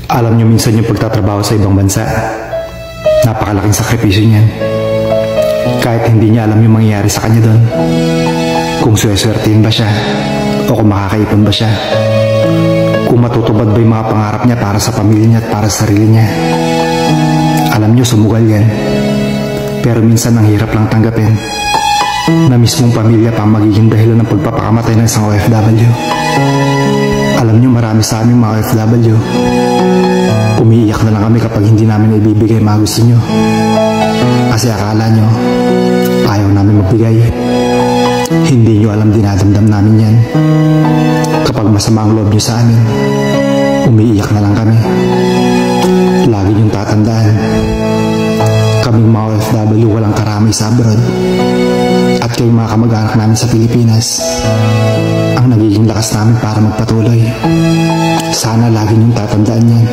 Alam niyo minsan yung pagtatrabaho sa ibang bansa, napakalaking sakripisyo niyan. Kahit hindi niya alam yung mangyayari sa kanya doon. Kung suweswertein ba siya, o kung makakaipon ba siya. Kung matutupad ba yung mga pangarap niya para sa pamilya niya at para sa sarili niya. Alam niyo, sumugal yan. Pero minsan ang hirap lang tanggapin na mismong pamilya pa magiging dahilan ng pagpapakamatay ng isang OFW. Alam niyo, marami sa aming mga OFW, umiiyak na lang kami kapag hindi namin ibibigay mga gusto niyo. Kasi akala niyo, ayaw namin magbigay. Hindi niyo alam, dinadamdam namin yan. Kapag masama ang loob niyo sa amin, umiiyak na lang kami. Lagi niyong tatandaan, kaming mga OFW walang karamay sa abroad. At kayong mga kamag-anak namin sa Pilipinas, ang nagiging lakas namin para magpatuloy. Sana lagi niyong tatandaan yan.